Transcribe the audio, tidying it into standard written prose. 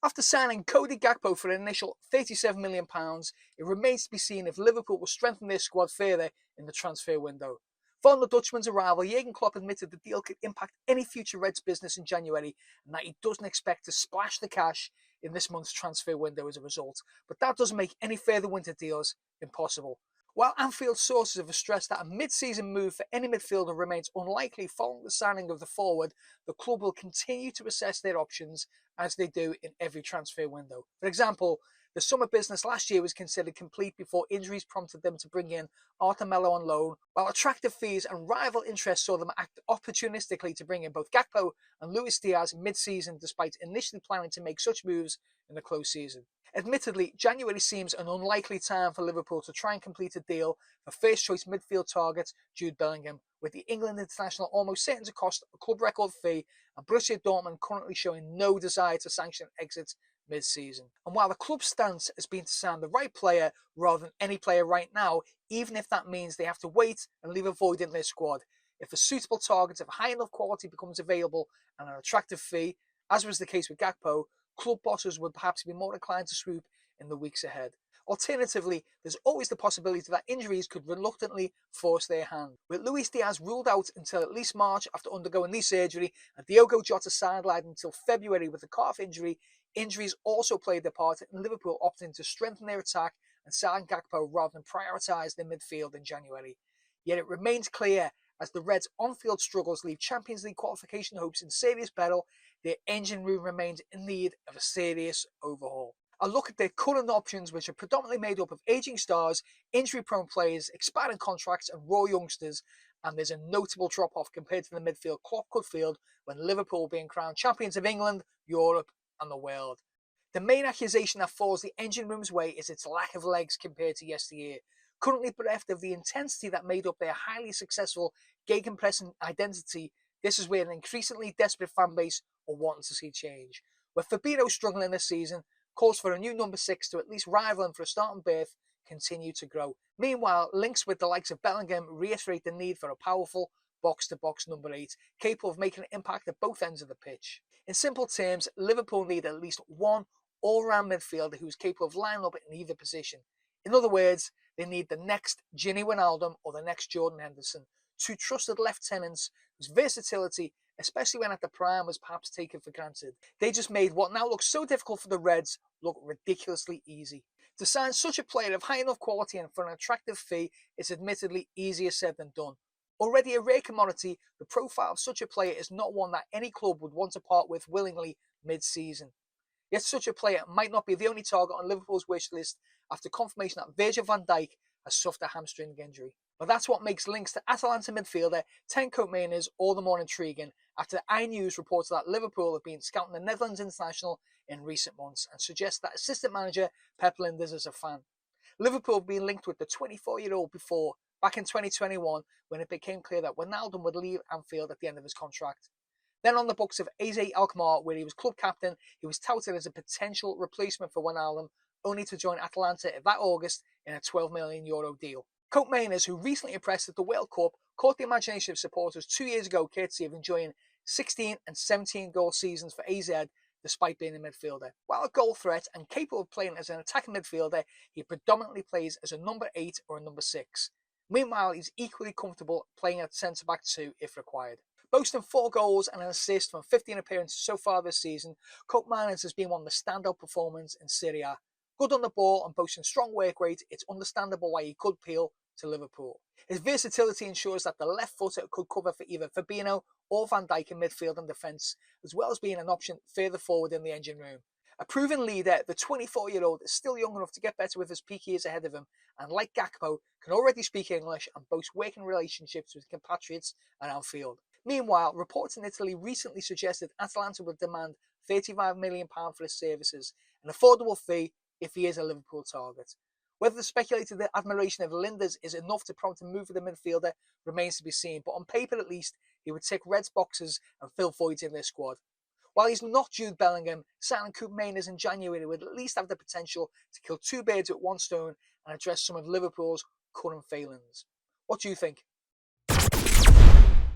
After signing Cody Gakpo for an initial £37 million, it remains to be seen if Liverpool will strengthen their squad further in the transfer window. Following the Dutchman's arrival, Jurgen Klopp admitted the deal could impact any future Reds business in January and that he doesn't expect to splash the cash in this month's transfer window as a result. But that doesn't make any further winter deals impossible. While Anfield sources have stressed that a mid-season move for any midfielder remains unlikely following the signing of the forward, the club will continue to assess their options as they do in every transfer window. For example, the summer business last year was considered complete before injuries prompted them to bring in Arthur Melo on loan, while attractive fees and rival interest saw them act opportunistically to bring in both Gakpo and Luis Diaz mid-season, despite initially planning to make such moves in the close season. Admittedly, January seems an unlikely time for Liverpool to try and complete a deal for first-choice midfield target Jude Bellingham, with the England international almost certain to cost a club record fee and Borussia Dortmund currently showing no desire to sanction exits mid-season. And while the club's stance has been to sign the right player rather than any player right now, even if that means they have to wait and leave a void in their squad, if a suitable target of high enough quality becomes available and an attractive fee, as was the case with Gakpo, club bosses would perhaps be more inclined to swoop in the weeks ahead. Alternatively, there's always the possibility that injuries could reluctantly force their hand. With Luis Diaz ruled out until at least March after undergoing knee surgery and Diogo Jota sidelined until February with a calf injury, injuries also played their part in Liverpool opting to strengthen their attack and sign Gakpo rather than prioritise their midfield in January. Yet it remains clear, as the Reds' on-field struggles leave Champions League qualification hopes in serious peril, their engine room remains in need of a serious overhaul. A look at their current options, which are predominantly made up of ageing stars, injury-prone players, expiring contracts and raw youngsters, and there's a notable drop-off compared to the midfield Klopp could field when Liverpool being crowned champions of England, Europe and the world. The main accusation that falls the engine room's way is its lack of legs compared to yesteryear. Currently bereft of the intensity that made up their highly successful gegenpressing identity, this is where an increasingly desperate fan base are wanting to see change. With Fabinho struggling this season, calls for a new number 6 to at least rival him for a starting berth continue to grow. Meanwhile, links with the likes of Bellingham reiterate the need for a powerful box-to-box number 8, capable of making an impact at both ends of the pitch. In simple terms, Liverpool need at least one all-round midfielder who is capable of lining up in either position. In other words, they need the next Gini Wijnaldum or the next Jordan Henderson, two trusted lieutenants whose versatility, especially when at the prime, was perhaps taken for granted. They just made what now looks so difficult for the Reds look ridiculously easy. To sign such a player of high enough quality and for an attractive fee is admittedly easier said than done. Already a rare commodity, the profile of such a player is not one that any club would want to part with willingly mid-season. Yet such a player might not be the only target on Liverpool's wish list after confirmation that Virgil van Dijk has suffered a hamstring injury. But that's what makes links to Atalanta midfielder Teun Koopmeiners all the more intriguing after iNews reports that Liverpool have been scouting the Netherlands international in recent months and suggests that assistant manager Pep Lijnders is a fan. Liverpool have been linked with the 24-year-old before, back in 2021, when it became clear that Wijnaldum would leave Anfield at the end of his contract. Then on the books of AZ Alkmaar, where he was club captain, he was touted as a potential replacement for Wijnaldum, only to join Atalanta that August in a €12 million deal. Koopmeiners, who recently impressed at the World Cup, caught the imagination of supporters 2 years ago courtesy of enjoying 16 and 17 goal seasons for AZ despite being a midfielder. While a goal threat and capable of playing as an attacking midfielder, he predominantly plays as a number 8 or a number 6. Meanwhile, he's equally comfortable playing at centre-back too if required. Boasting 4 goals and an assist from 15 appearances so far this season, Koopmeiners has been one of the standout performers in Serie A. Good on the ball and boasting strong work rate, it's understandable why he could appeal to Liverpool. His versatility ensures that the left footer could cover for either Fabinho or Van Dijk in midfield and defence, as well as being an option further forward in the engine room. A proven leader, the 24-year-old is still young enough to get better with his peak years ahead of him, and like Gakpo, can already speak English and boast working relationships with compatriots at Anfield. Meanwhile, reports in Italy recently suggested Atalanta would demand £35 million for his services, an affordable fee if he is a Liverpool target. Whether the speculated admiration of Lijnders is enough to prompt a move for the midfielder remains to be seen, but on paper at least, he would tick Reds boxes and fill voids in their squad. While he's not Jude Bellingham, signing Koopmeiners in January would at least have the potential to kill 2 birds with 1 stone and address some of Liverpool's current failings. What do you think?